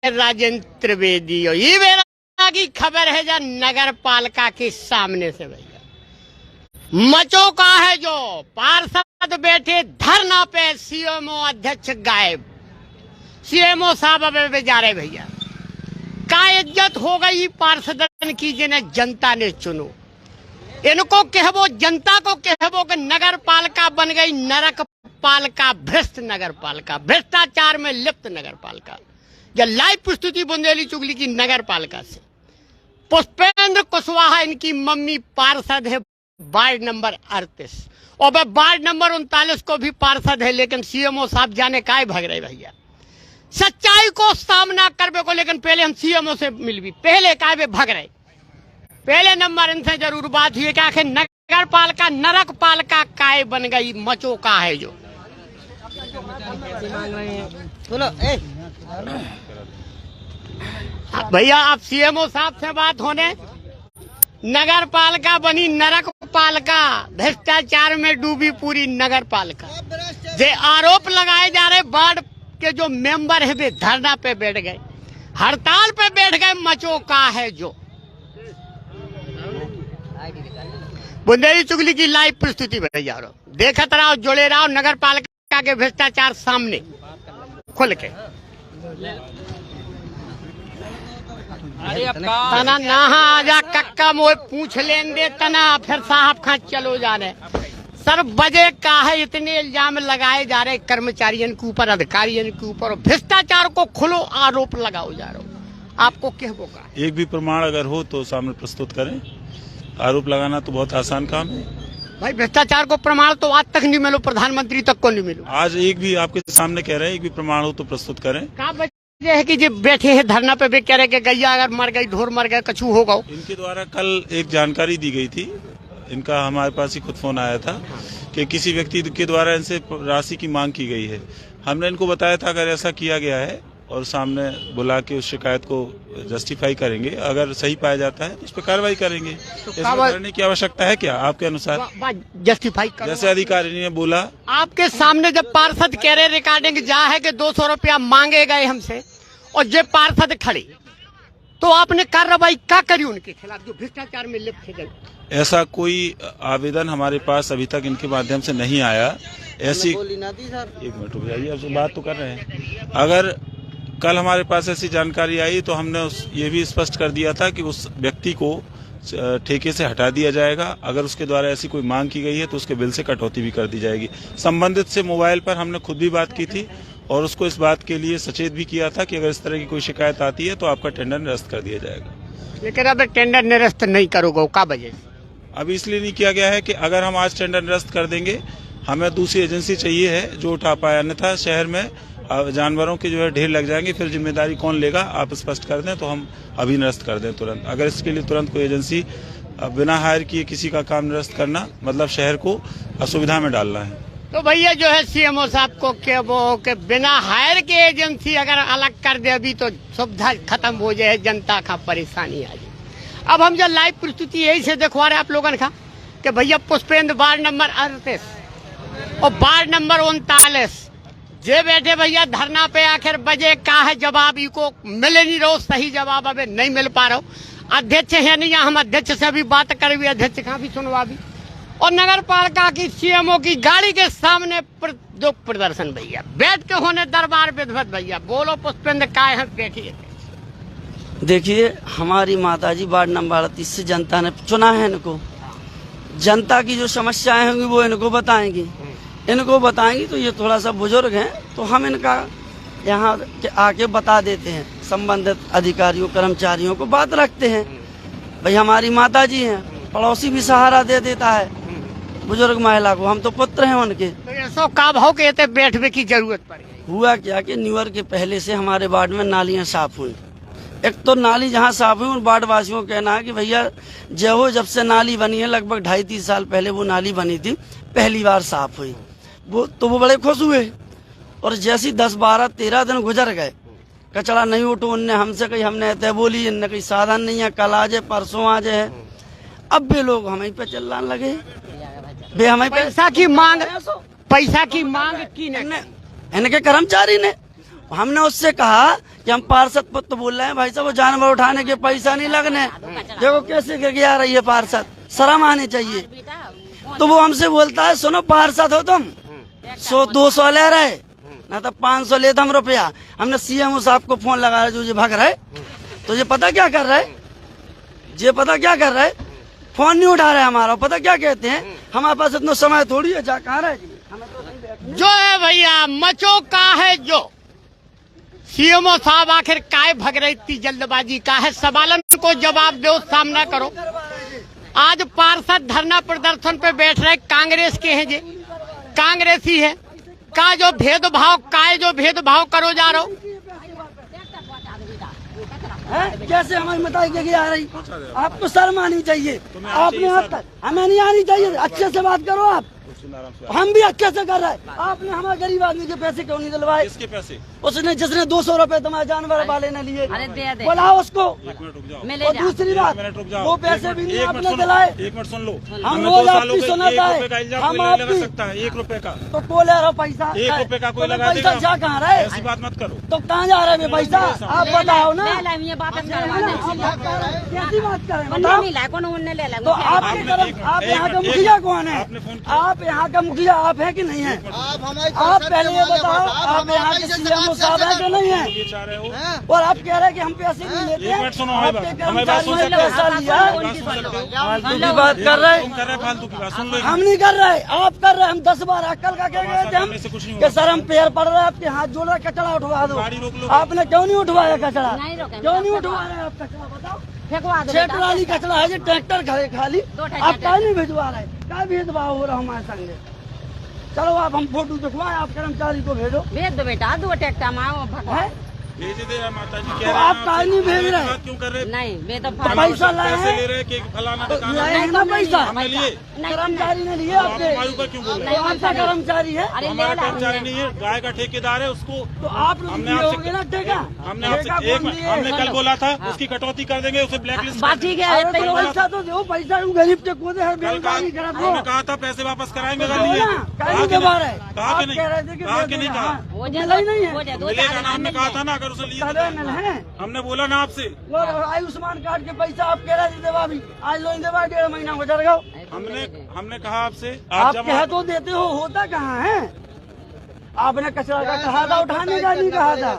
राजेंद्र त्रिवेदी ये मेरा की खबर है जो नगर पालिका के सामने से भैया मचो का है जो पार्षद बैठे धरना पे सीएमओ अध्यक्ष गायब। सीएमओ साहब अब जा रहे भैया का इज्जत हो गई पार्षदन की जिन्हें जनता ने चुनो। इनको कहबो जनता को कहबो कि नगर पालिका बन गई नरक पालिका, भ्रष्ट नगर पालिका, भ्रष्टाचार में लिप्त नगर पालिका। यह लाइव प्रस्तुति बुंदेली चुगली की नगर पालिका से। पुष्पेंद्र कुशवाहा इनकी मम्मी पार्षद है वार्ड नंबर 38 और वह वार्ड नंबर 39 को भी पार्षद है, लेकिन सीएमओ साहब जाने काहे भाग रहे भैया सच्चाई को सामना करने को। लेकिन पहले हम सीएमओ से मिल भी पहले काहे भाग रहे। पहले नंबर इनसे जरूर बात हुई कि आखिर नगर पालिका नरक पालिका काय बन गई, मचो का है जो। बोलो भैया आप सीएमओ साहब से बात होने। नगर पालिका बनी नरक पालिका, भ्रष्टाचार में डूबी पूरी नगर पालिका। जे आरोप लगाए जा रहे वार्ड के जो मेंबर है वे धरना पे बैठ गए, हड़ताल पे बैठ गए, मचो का है जो। बुंदेली चुगली की लाइव प्रस्तुति भैया देखत रहो, जुड़े रहो नगर पालिका के भ्रष्टाचार सामने खुल के। तना नहा आजा कक्का मोए पूछ लेन दे तना फिर साहब खा चलो जा रहे। सर वजह का है इतने इल्जाम लगाए जा रहे कर्मचारियों के ऊपर, अधिकारियों के ऊपर, भ्रष्टाचार को खुलो आरोप लगाओ जा रहे हो। आपको क्या होगा? एक भी प्रमाण अगर हो तो सामने प्रस्तुत करें। आरोप लगाना तो बहुत आसान काम है भाई। भ्रष्टाचार को प्रमाण तो आज तक नहीं मिलो, प्रधानमंत्री तक को नहीं मिलो। आज एक भी आपके सामने कह रहे हैं, एक भी प्रमाण हो तो प्रस्तुत करें। क्या वजह है कि जो बैठे हैं धरना पे वे कह रहे कि गैया अगर मर गई, ढोर मर गए, कछू होगा। इनके द्वारा कल एक जानकारी दी गई थी, इनका हमारे पास ही खुद फोन आया था कि किसी व्यक्ति के द्वारा इनसे राशि की मांग की गई है। हमने इनको बताया था अगर ऐसा किया गया है और सामने बुला के उस शिकायत को जस्टिफाई करेंगे, अगर सही पाया जाता है तो उस पर कार्रवाई करेंगे। तो इसमें करने की आवश्यकता है क्या आपके अनुसार? जस्टिफाई जैसे अधिकारी ने बोला आपके सामने, जब पार्षद कह रहे रिकॉर्डिंग जा है कि 200 रुपया मांगे गए हमसे और जब पार्षद खड़े तो आपने कार्रवाई क्या करी उनके खिलाफ जो भ्रष्टाचार में लिप्त थे? ऐसा कोई आवेदन हमारे पास अभी तक इनके माध्यम से नहीं आया। ऐसी एक मिनट रुक जाइए, अब बात तो कर रहे हैं। अगर कल हमारे पास ऐसी जानकारी आई तो हमने ये भी स्पष्ट कर दिया था कि उस व्यक्ति को ठेके से हटा दिया जाएगा। अगर उसके द्वारा ऐसी कोई मांग की गई है तो उसके बिल से कटौती भी कर दी जाएगी। संबंधित से मोबाइल पर हमने खुद भी बात की थी और उसको इस बात के लिए सचेत भी किया था कि अगर इस तरह की कोई शिकायत आती है तो आपका टेंडर निरस्त कर दिया जाएगा। लेकिन अब टेंडर निरस्त नहीं करोगे, क्या वजह? अभी इसलिए नहीं किया गया है कि अगर हम आज टेंडर निरस्त कर देंगे हमें दूसरी एजेंसी चाहिए है जो उठा पाए, अन्यथा शहर में जानवरों के जो है ढेर लग जाएंगे, फिर जिम्मेदारी कौन लेगा? आप स्पष्ट कर दें तो हम अभी निरस्त कर दें तुरंत। अगर इसके लिए तुरंत कोई एजेंसी बिना हायर किए किसी का काम निरस्त करना मतलब शहर को असुविधा में डालना है। तो भैया जो है सीएमओ साहब को क्या वो कि बिना हायर के एजेंसी अगर अलग कर दे अभी तो सुविधा खत्म हो जाए, जनता का परेशानी आ जाए। अब हम जो लाइव प्रस्तुति यही से दिखवा रहे आप लोगों का कि भैया पुष्पेंद्र वार्ड नंबर 38 और वार्ड नंबर 39 जे बैठे भैया धरना पे, आखिर वजह क्या है? जवाब को मिले नहीं रहो, सही जवाब अबे नहीं मिल पा रहा। अध्यक्ष है नहीं, हम अध्यक्ष से भी बात कर भी, अध्यक्ष का भी सुनवा भी, और नगर पालिका की सीएमओ की गाड़ी के सामने दुख प्रदर्शन भैया बैठ के होने दरबार विधवत। भैया बोलो पुष्पेंद्र काय है बैठिए। देखिए हमारी माताजी वार्ड नंबर 38 से जनता ने चुना है, इनको जनता की जो समस्याएं होंगी वो इनको बताएंगी। तो ये थोड़ा सा बुजुर्ग हैं तो हम इनका यहाँ आके बता देते हैं, संबंधित अधिकारियों कर्मचारियों को बात रखते हैं। भाई हमारी माताजी हैं, पड़ोसी भी सहारा दे देता है बुजुर्ग महिला को, हम तो पुत्र हैं उनके। तो ऐसा का भाव कहते बैठने की जरूरत पड़ी। हुआ क्या कि न्यू ईयर के पहले से हमारे वार्ड में नालियां साफ हुई। एक तो नाली जहाँ साफ हुई उन वार्ड वासियों का कहना है कि भैया जब से नाली बनी है लगभग 2.5-3 साल पहले वो नाली बनी थी, पहली बार साफ हुई। वो बड़े खुश हुए और जैसी 10-12-13 दिन गुजर गए, कचरा नहीं उठो, उनने हमसे कही, हमने तय बोली, इनने कही साधन नहीं है, कल आ जाए परसों आ जाए। अब भी लोग हमें पे चिल्लाने लगे, वे हमें पैसा की मांग की नहीं, इनके कर्मचारी ने हमने उससे कहा कि हम पार्षद पुत्र बोल रहे हैं, भाई साहब वो जानवर उठाने के पैसा नहीं लगने, देखो कैसे गिर आ रही है पार्षद, शर्म आनी चाहिए। तो वो हमसे बोलता है सुनो पार्षद हो तुम 100-200 ले रहे ना तो 500 लेता हम रुपया। हमने सीएम साहब को फोन लगाया जो ये भाग रहा है, तो ये पता क्या कर रहा है, ये पता क्या कर रहा है, फोन नहीं उठा रहा है हमारा। पता क्या कहते हैं, हमारे पास इतना समय थोड़ी है, जा कहाँ रहे जी, हमें तो नहीं बैठने। जो है भैया मचो का है जो सीएमओ साहब आखिर काय भग रही इतनी जल्दबाजी का है, सवालन को जवाब दो, सामना करो। आज पार्षद धरना प्रदर्शन पे बैठ रहे कांग्रेस के हैं, जे कांग्रेसी है का जो भेदभाव करो जा रहे हो। कैसे हमारी मताई के आ रही, आपको शर्म आनी चाहिए, आपने अब तक हमें नहीं आनी चाहिए। अच्छे से बात करो आप, हम भी अच्छे से कर रहे हैं। आपने हमारे गरीब आदमी के पैसे क्यों नहीं दिलवाए? किसके पैसे? उसने जिसने 200 रुपए तुम्हारे जानवर वाले ने लिए, बुलाओ उसको। और दूसरी बात, वो पैसे भी नहीं आपने दिलाए। 1 मिनट सुन लो, हम रोज आपकी सुनाता है, हम आपकी सकता है 1 रुपए का, तो बोले रहो पैसा 1 रुपए का कोई लगा पैसा देगा। जा कहाँ रहे? ऐसी बात मत करो। तो कहाँ जा रहे हैं पैसा, आप बताओ ना। कैसी बात करें बताओ। तो आपके तरफ आप यहाँ का मुखिया कौन है? आप यहाँ का मुखिया आप है कि नहीं है? आप पहले ये बताओ, आप यहाँ के सीएमओ साहब है कि नहीं है? और आप कह रहे हैं कि हम पैसे नहीं लेते हैं, आपके कर्मचारियों ने पैसा लिया। फालतू की बात कर रहे हैं, फालतू की बात सुन लो। हम नहीं कर रहे, आप कर रहे हैं। हम 10 बार अक्कल का कह गए थे हम कि सर हम पैर पड़ रहे हैं, आपके हाथ जोड़ रहे, कचरा उठवा दो। आपने क्यों नहीं उठवाया कचरा? क्यों नहीं उठवा रहे आप कचरा? बताओ। ट्रैक्टर वाली कचरा है, ये ट्रैक्टर खड़े खाली, आप क्या नहीं भिजवा रहे? क्या भेदभाव हो रहा हमारे संगे? चलो आप हम फोटो दिखवाए, आप कर्मचारी को भेजो। भेज दो बेटा, 2 ट्रैक्टर भेज दे माता जी। तो आप काय नहीं भेज रहे? क्यों कर रहे? नहीं वे तो पैसा लाए पैसे ले हैं, रहे कि फलाना लाए हैं ना पैसा, हमने लिए। कर्मचारी ने लिए आपके, हमारे ऊपर क्यों बोल रहे तो आपका कर्मचारी है, हमारा कर्मचारी नहीं है, गाय का ठेकेदार है उसको। तो आप लोग हमने लिए आपसे होंगे ना ठेका। हमने आपसे हमने कल बोला था उसकी कटौती कर देंगे, उसे ब्लैकलिस्ट बात ठीक है। अरे तो पैसा तो दो, पैसा गरीब के कोदे हर बेरोजगारी कर दो। हमने कहा था पैसे वापस कराएंगे, कर कहा लिए। कि कहा कि नहीं, कहा कि नहीं कहा, मिला ही नहीं है। मिलेगा ना, हमने कहा था ना, अगर उसे लिए है हमने बोला ना आपसे। वो आयुष्मान कार्ड के पैसा आप कह रहे थे देवा, भी आज लोग देवा 1.5 महीना गुजर गया। हमने कहा आपसे, आप कह तो देते हो, होता कहाँ है? आपने कचरा का कहा था, उठाने का नहीं कहा था।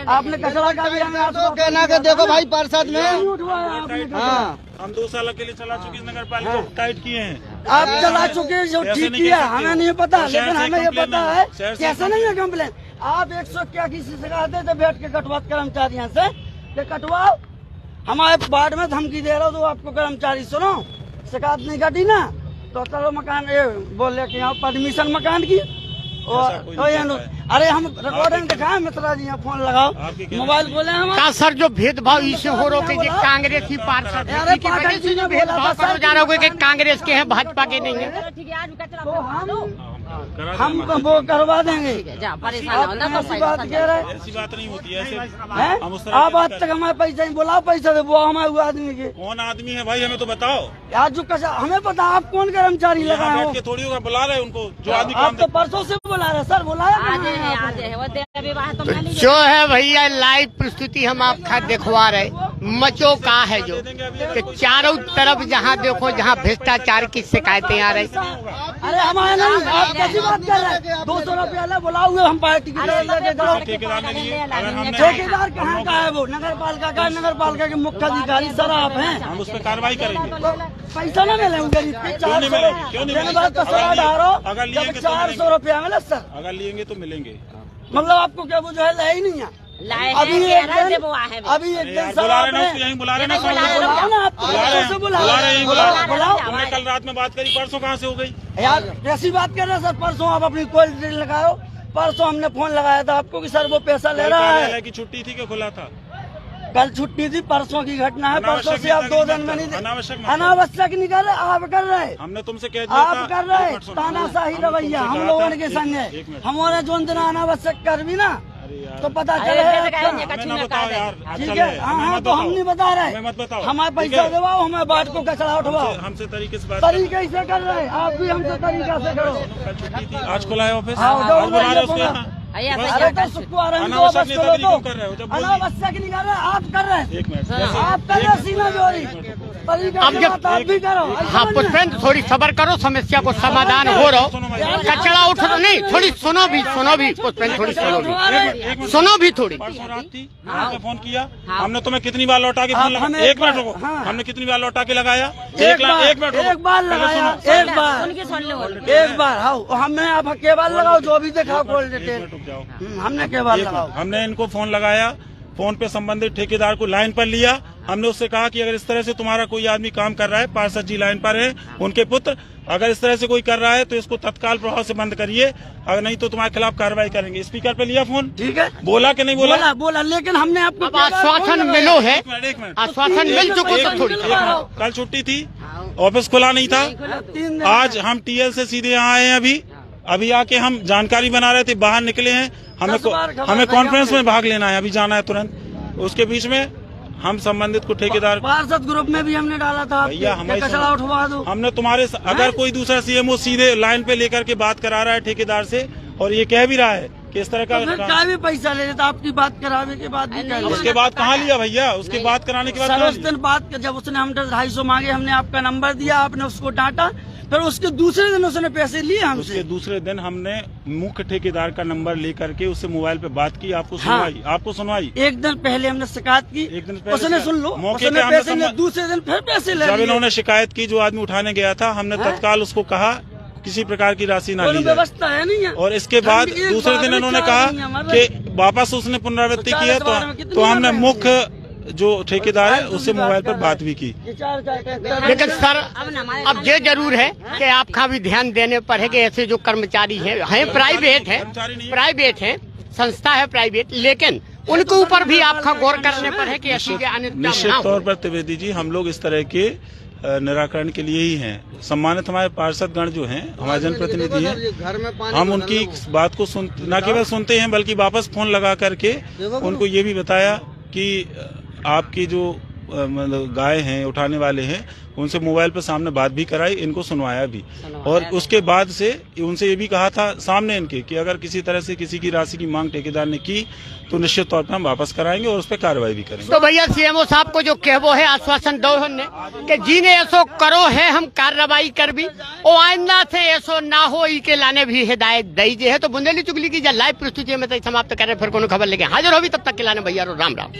आपने कचरा का भी हमें आपको कहना कि देखो भाई पार्षद में नहीं उठवाया आपने कचरा। हाँ हम 2 साल के लिए चला चुकी नगर पालिका को टाइट किए हैं। आप चला चुके जो ठीक किया, हमें नहीं पता, लेकिन हमें ये पता है कैसे नहीं है कंप्लेन। आप 100 क्या किसी से कहते थे बैठ के कटवा कर्मचारियों से कि कटवाओ, हमारे वार्ड में धमकी दे रहा हो तो आपको कर्मचारी सुनो शिकायत नहीं कटी ना, तो चलो मकान ये बोले कि यहाँ परमिशन मकान की। अरे हम रिकॉर्डिंग दिखाए मित्रा जी, यहाँ फोन लगाओ, मोबाइल बोले हम का सर जो भेदभाव इसे हो रहा है कि कांग्रेसी पार्षद है, इनकी वजह से जो भेदभाव करो जा रहा है कि कांग्रेस के हैं भाजपा के नहीं है। ठीक है, आज कचरा तो हम वो करवा देंगे। परेशान होना तो ऐसी बात कह रहे ऐसी बात नहीं होती है, ऐसे हैं? हम उस तरह आप आज तक हमारे पैसा ही बोला, पैसा दे वो हमारे वो आदमी के। कौन आदमी है भाई, हमें तो बताओ। आज जो कसा हमें पता, आप कौन कर्मचारी यहाँ लगाए हो? बैठ के थोड़ी होगा, बुला रहे उनको जो आदमी आप काम तो परसों से बुला रहे सर, बुलाया आज कहाँ है है, आपको? आज है वो तेरा विवाह तो मैं जो है भैया लाइव प्रस्तुति हम आपका दिखवा रहे, मचो का है जो कि चारों तरफ जहाँ देखो जहाँ भ्रष्टाचार की शिकायतें आ रही। अरे हमारे नहीं, आप कैसी बात कर रहे हैं? 200 रुपया ले बुलाओ, हम पार्टी की लेके करो। ठेकेदार ने लिए। अगर हमने ठेकेदार कहाँ का है? वो नगर पालिका का, नगर पालिका के मुख्य अधिकारी सर आप हैं। हम उस पर कार्रवाई करेंगे। पैसा ना मिले गरीब के, 400 डालो, अगर लिए 400 रुपया मिले सर। अगर लेंगे तो मिलेंगे। मतलब आपको क्या वो जो है ले ही नहीं है। लाए अभी हैं, एक कह रहे थे दिन वो आहे में। अभी एक दिन सर बुला रहे हैं आपने उसको, यहीं बुला रहे हैं ना, बुला रहे हैं। बुलाओ ना, आप बुला रहे हैं, बुला बुला रहे हैं, बुलाओ। हमने कल रात में बात करी, परसों कहाँ से हो गई? यार कैसी बात कर रहे हैं सर? परसों आप अपनी कोई ड्रिल लगाओ, परसों हमने फोन लगाया था आपको कि सर वो पैसा ले रहा है। कार्यालय की छुट्टी थी कि खुला था? कल छुट्टी थी, परसों की घटना है, परसों से आप 2 दिन में नहीं अनावश्यक अनावश्यक नहीं कर रहे, आप कर रहे, हमने तुमसे कह दिया था। आप कर रहे तानाशाही रवैया हम लोगों के संग है। हमारे जो दिन अनावश्यक कर भी ना तो पता चले ठीक है। हाँ तो हम नहीं बता रहे, हमारे पैसा दिवाओ, हमें बाट को कचरा उठवाओ। हमसे तरीके से बात तरीके से कर रहे हैं, आप भी हमसे तरीका से करो। आज खुला है ऑफिस, हाँ, आज बुला रहे उसको दौड़ यहाँ। ऐसा बस- क्या अरे तो कर सबको आरंभ अनावश्यक बस करो नेतागिरी तो क्यों कर रहे हो? जब बोल दिए। अनावश्यक नहीं कर रहे, आप कर रहे हैं। एक मिनट आप कर रहे हैं सीना जोड़ी तरीका अब से जब- बात आप भी करो। हाँ पुष्पेंद्र थोड़ी सब्र करो, समस्या को समाधान हो रहा हो। कचरा उठ नहीं, थोड़ी सुनो भी पुष्पेंद्र, थोड़ी सुनो भी, सुनो भी थोड़ी। परसों रात थी, आपने फोन किया, हमने तुम्हें कितनी बार लौटा के फोन लगाया? हमें एक एक मिनट बार- रुको, हाँ। हमने कितनी बार लौटा के लगाया? एक बार एक मिनट रुको। एक बार पहले लगाया, सुनो। एक बार उनकी सुन लो एक बार। हाँ हमने आप के बार लगाओ, जो भी दिखाओ खोल एक डिटेल। मिनट रुक जाओ। हमने के बार एक लगाओ। मिनट। हमने इनको फोन लगाया, फोन पे संबंधित ठेकेदार को लाइन पर लिया। हमने उससे कहा कि अगर इस तरह से तुम्हारा कोई आदमी काम कर रहा है, पार्षद जी लाइन पर है, उनके पुत्र, अगर इस तरह से कोई कर रहा है तो इसको तत्काल प्रभाव से बंद करिए, अगर नहीं तो तुम्हारे खिलाफ कार्रवाई करेंगे। स्पीकर पे लिया फोन, ठीक है, बोला कि नहीं बोला? बोला लेकिन हमने आपको अब आश्वासन मिलो है, एक मिनट। आश्वासन मिल चुको तो थोड़ी। एक मिनट। कल छुट्टी थी, ऑफिस खुला नहीं था। 3 दिन आज हम टीएल से सीधे यहाँ आए हैं। अभी आके हम जानकारी बना रहे थे, बाहर निकले हैं। 10 बार खबर हमें था कॉन्फ्रेंस यहाँ में भाग लेना है, अभी जाना है तुरंत। उसके बीच में हम संबंधित को ठेकेदार, पार्षद ग्रुप में भी हमने डाला था भैया हमारे कचरा उठवा दो। हमने तुम्हारे अगर कोई दूसरा सीएमओ सीधे लाइन पे लेकर के बात करा रहा है ठेकेदार से, और ये कह भी रहा है कि इस तरह तो फिर का, क्या भी पैसा ले लेता, आपकी बात कराने के बाद भी क्या उसके बाद कहाँ लिया भैया? उसके बाद कराने के बाद सर कहाँ उस लिया? दिन बात जब उसने हमसे 250 मांगे, हमने आपका नंबर दिया, आपने उसको डांटा, फिर उसके दूसरे दिन उसने पैसे लिए उसके हमसे। दूसरे दिन हमने मुख्य ठेकेदार का नंबर लेकर के उससे मोबाइल पे बात की, आपको सुनवाई। एक दिन पहले हमने शिकायत की, एक दिन पहले उसने सुन लो, मौके उसने पे हमने पैसे लिए, दूसरे दिन फिर पैसे ले जब लिए। इन्होंने शिकायत की, जो आदमी उठाने गया था, हमने हाँ? तत्काल उसको कहा किसी प्रकार की राशि ना कोई ली जाए। व्यवस्था है नहीं है। और इसके बाद हम एक दूसरे बार दिन में इन्होंने 4 कहा दिन हमारे- कि वापस उसने पुनरावृत्ति तो की है, 40 बार में कितनी तो हमने बार में? मुख्य जो ठेकेदार है फालतू उससे की बात मोबाइल पर कर बात रहे भी की। विचार क्या कहते हैं? लेकिन सर अब ये जरूर है कि आपका भी ध्यान देने पर है कि ऐसे जो कर्मचारी हैं प्राइवेट हैं, संस्था है प्राइवेट, लेकिन उनके ऊपर भी आपका गौर करने पर है कि ऐसी के अनिष्ट निश्चित ना हो। तौर पर त्रिवेदी जी, हम लोग इस तरह के निराकरण के लिए ही हैं। सम्मानित हमारे पार्षद गण जो हैं, हमारे जनप्रतिनिधि हैं, घर में पानी हम उनकी बात को न केवल सुनते हैं बल्कि वापस फोन लगा करके उनको ये भी बताया कि आपकी जो मतलब गाय हैं, उठाने वाले हैं, उनसे मोबाइल पर सामने बात भी कराई, इनको सुनवाया भी। और उसके बाद से उनसे ये भी कहा था सामने इनके कि अगर किसी तरह से किसी की राशि की मांग ठेकेदार ने की तो निश्चित तौर पर हम वापस कराएंगे और उस पर कार्रवाई भी करेंगे। तो भैया सीएमओ साहब को जो कहवो है आश्वासन दो ने कि जीने ऐसो करो है, हम कार्रवाई कर भी ओ आइंदा से ऐसो ना हो ई के लाने भी हिदायत दई जे है। तो बुंदेली चुगली की लाइव प्रस्तुति में तो समाप्त करे, फिर कोनो खबर लेके हाजिर होगी, तब तक के लाने भैया रो राम राम।